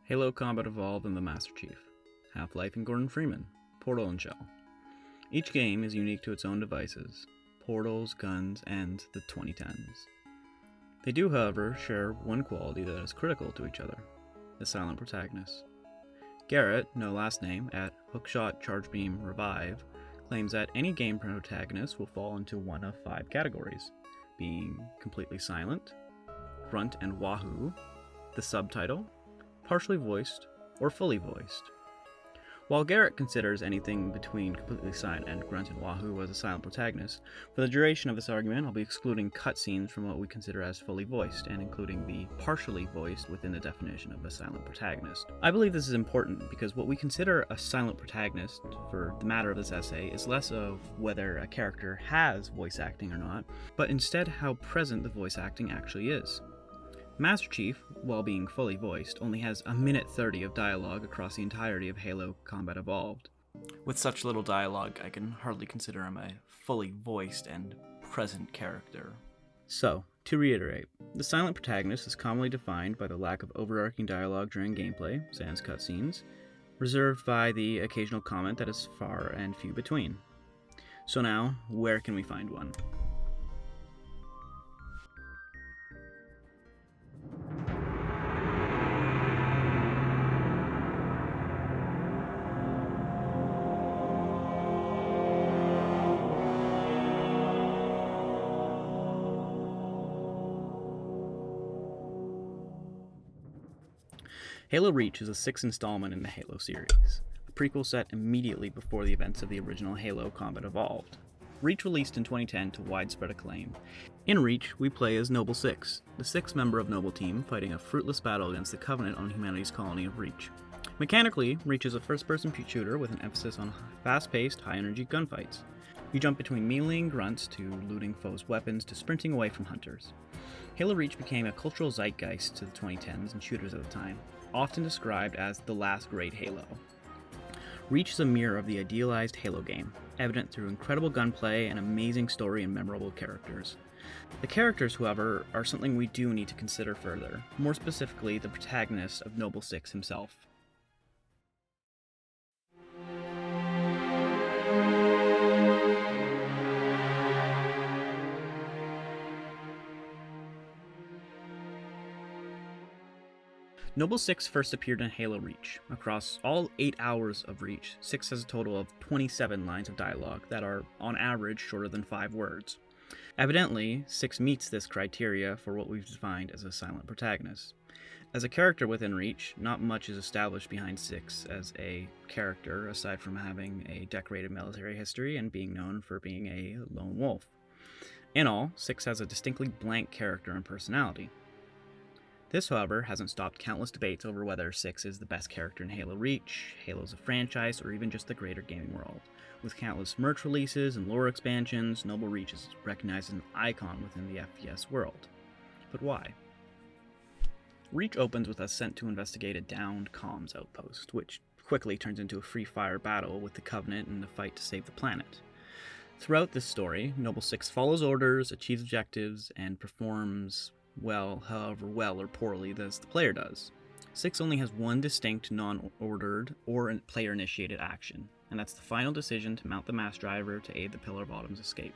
Halo Combat Evolved and the Master Chief, Half-Life and Gordon Freeman, Portal and Shell. Each game is unique to its own devices, portals, guns, and the 2010s. They do, however, share one quality that is critical to each other, the silent protagonist. Garrett, no last name, at Hookshot Charge Beam Revive, claims that any game protagonist will fall into one of 5 categories, being completely silent, grunt and wahoo, the subtitle, partially voiced, or fully voiced. While Garrett considers anything between completely silent and grunt and wahoo as a silent protagonist, for the duration of this argument I'll be excluding cutscenes from what we consider as fully voiced, and including the partially voiced within the definition of a silent protagonist. I believe this is important because what we consider a silent protagonist, for the matter of this essay, is less of whether a character has voice acting or not, but instead how present the voice acting actually is. Master Chief, while being fully voiced, only has 1:30 of dialogue across the entirety of Halo Combat Evolved. With such little dialogue, I can hardly consider him a fully voiced and present character. So, to reiterate, the silent protagonist is commonly defined by the lack of overarching dialogue during gameplay, sans cutscenes, reserved by the occasional comment that is far and few between. So now, where can we find one? Halo Reach is the 6th installment in the Halo series, a prequel set immediately before the events of the original Halo Combat Evolved. Reach released in 2010 to widespread acclaim. In Reach, we play as Noble Six, the 6th member of Noble Team fighting a fruitless battle against the Covenant on humanity's colony of Reach. Mechanically, Reach is a first-person shooter with an emphasis on fast-paced, high-energy gunfights. You jump between meleeing grunts to looting foes' weapons to sprinting away from hunters. Halo Reach became a cultural zeitgeist to the 2010s and shooters at the time, often described as the last great Halo. Reach is a mirror of the idealized Halo game, evident through incredible gunplay, an amazing story, and memorable characters. The characters, however, are something we do need to consider further, more specifically the protagonist of Noble Six himself. Noble Six first appeared in Halo Reach. Across all 8 hours of Reach, Six has a total of 27 lines of dialogue that are, on average, shorter than 5 words. Evidently, Six meets this criteria for what we've defined as a silent protagonist. As a character within Reach, not much is established behind Six as a character, aside from having a decorated military history and being known for being a lone wolf. In all, Six has a distinctly blank character and personality. This, however, hasn't stopped countless debates over whether Six is the best character in Halo Reach, Halo's a franchise, or even just the greater gaming world. With countless merch releases and lore expansions, Noble Reach is recognized as an icon within the FPS world. But why? Reach opens with us sent to investigate a downed comms outpost, which quickly turns into a free-fire battle with the Covenant in the fight to save the planet. Throughout this story, Noble Six follows orders, achieves objectives, and performs however well or poorly as the player does. Six only has one distinct non-ordered or player-initiated action, and that's the final decision to mount the mass driver to aid the Pillar of Autumn's escape.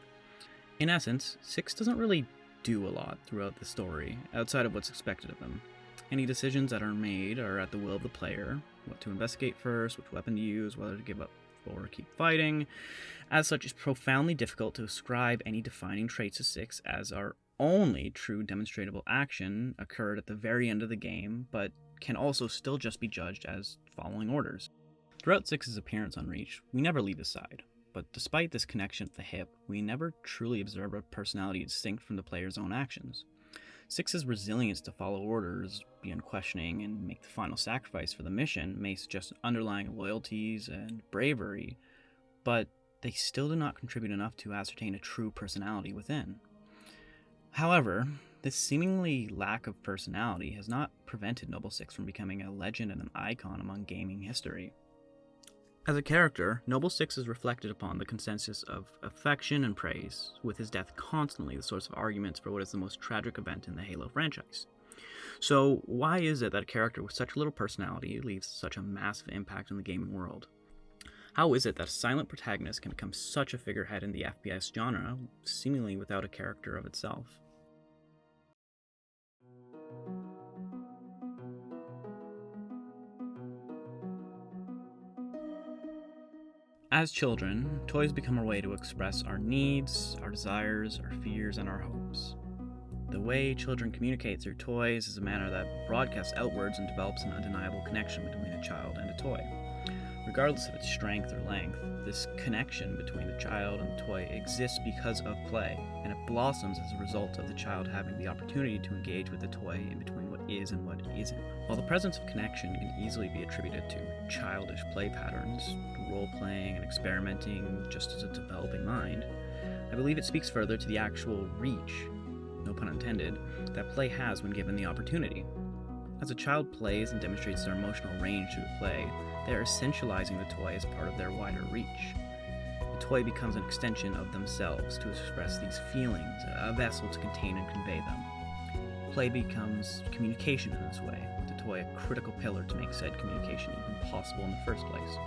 In essence, Six doesn't really do a lot throughout the story, outside of what's expected of him. Any decisions that are made are at the will of the player, what to investigate first, which weapon to use, whether to give up or keep fighting. As such, it's profoundly difficult to ascribe any defining traits to Six, as our only true demonstrable action occurred at the very end of the game, but can also still just be judged as following orders. Throughout Six's appearance on Reach, we never leave his side, but despite this connection at the hip, we never truly observe a personality distinct from the player's own actions. Six's resilience to follow orders, be unquestioning, and make the final sacrifice for the mission may suggest underlying loyalties and bravery, but they still do not contribute enough to ascertain a true personality within. However, this seemingly lack of personality has not prevented Noble Six from becoming a legend and an icon among gaming history. As a character, Noble Six is reflected upon the consensus of affection and praise, with his death constantly the source of arguments for what is the most tragic event in the Halo franchise. So, why is it that a character with such little personality leaves such a massive impact in the gaming world? How is it that a silent protagonist can become such a figurehead in the FPS genre, seemingly without a character of itself? As children, toys become our way to express our needs, our desires, our fears, and our hopes. The way children communicate through toys is a manner that broadcasts outwards and develops an undeniable connection between a child and a toy. Regardless of its strength or length, this connection between the child and the toy exists because of play, and it blossoms as a result of the child having the opportunity to engage with the toy in between what is and what isn't. While the presence of connection can easily be attributed to childish play patterns, role-playing and experimenting just as a developing mind, I believe it speaks further to the actual reach, no pun intended, that play has when given the opportunity. As a child plays and demonstrates their emotional range through play, they are essentializing the toy as part of their wider reach. The toy becomes an extension of themselves to express these feelings, a vessel to contain and convey them. Play becomes communication in this way, with the toy a critical pillar to make said communication even possible in the first place.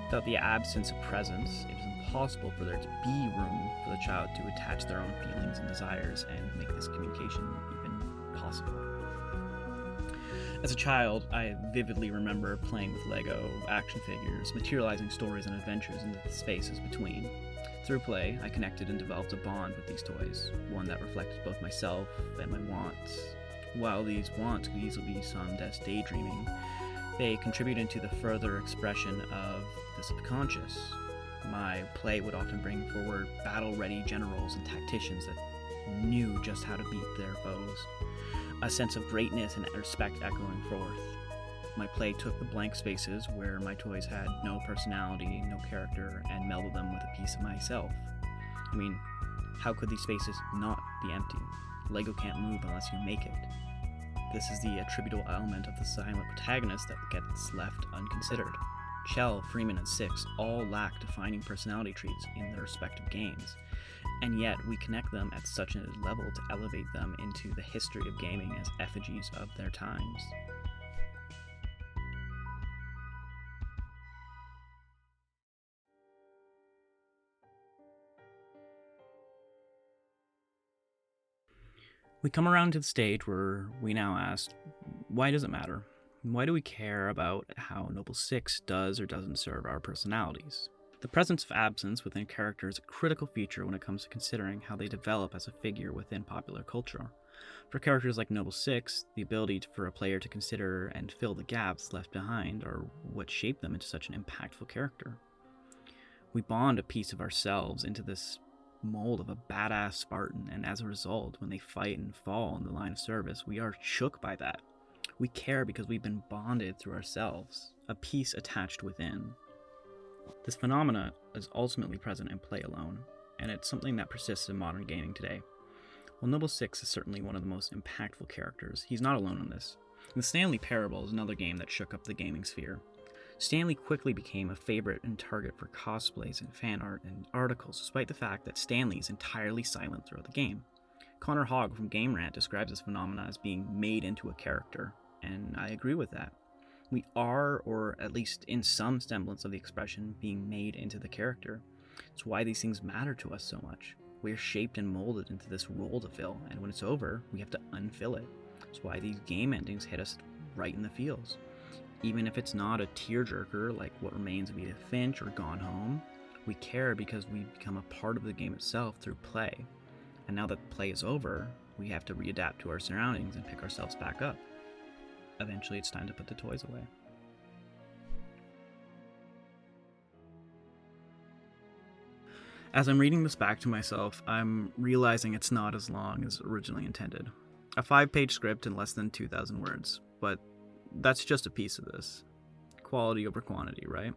Without the absence of presence, it is impossible for there to be room for the child to attach their own feelings and desires and make this communication even possible. As a child, I vividly remember playing with Lego action figures, materializing stories and adventures into the spaces between. Through play, I connected and developed a bond with these toys, one that reflected both myself and my wants. While these wants could easily be summed as daydreaming, they contributed to the further expression of the subconscious. My play would often bring forward battle-ready generals and tacticians that knew just how to beat their foes, a sense of greatness and respect echoing forth. My play took the blank spaces where my toys had no personality, no character, and melded them with a piece of myself. I mean, how could these spaces not be empty? Lego can't move unless you make it. This is the attributable element of the silent protagonist that gets left unconsidered. Chell, Freeman, and Six all lack defining personality traits in their respective games, and yet we connect them at such a level to elevate them into the history of gaming as effigies of their times. We come around to the stage where we now ask, why does it matter? Why do we care about how Noble Six does or doesn't serve our personalities? The presence of absence within a character is a critical feature when it comes to considering how they develop as a figure within popular culture. For characters like Noble Six, the ability for a player to consider and fill the gaps left behind are what shape them into such an impactful character. We bond a piece of ourselves into this mold of a badass Spartan, and as a result, when they fight and fall in the line of service, we are shook by that. We care because we've been bonded through ourselves, a piece attached within. This phenomena is ultimately present in play alone, and it's something that persists in modern gaming today. While Noble Six is certainly one of the most impactful characters, he's not alone in this. The Stanley Parable is another game that shook up the gaming sphere. Stanley quickly became a favorite and target for cosplays and fan art and articles, despite the fact that Stanley is entirely silent throughout the game. Connor Hogg from Game Rant describes this phenomena as being made into a character, and I agree with that. We are, or at least in some semblance of the expression, being made into the character. It's why these things matter to us so much. We're shaped and molded into this role to fill, and when it's over, we have to unfill it. It's why these game endings hit us right in the feels. Even if it's not a tearjerker like What Remains of Edith Finch or Gone Home, we care because we become a part of the game itself through play. And now that play is over, we have to readapt to our surroundings and pick ourselves back up. Eventually, it's time to put the toys away. As I'm reading this back to myself, I'm realizing it's not as long as originally intended. A 5-page script in less than 2,000 words, but that's just a piece of this. Quality over quantity, right?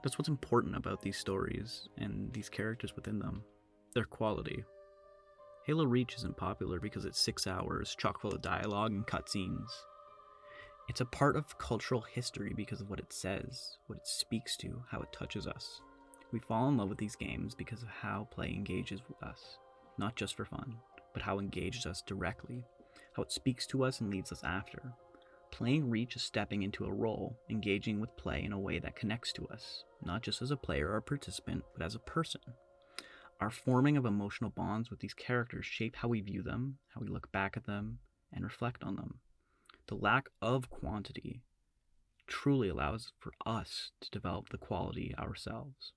That's what's important about these stories and these characters within them. Their quality. Halo Reach isn't popular because it's 6 hours, chock full of dialogue and cutscenes. It's a part of cultural history because of what it says, what it speaks to, how it touches us. We fall in love with these games because of how play engages with us, not just for fun, but how it engages us directly, how it speaks to us and leads us after. Playing Reach is stepping into a role, engaging with play in a way that connects to us, not just as a player or participant, but as a person. Our forming of emotional bonds with these characters shape how we view them, how we look back at them, and reflect on them. The lack of quantity truly allows for us to develop the quality ourselves.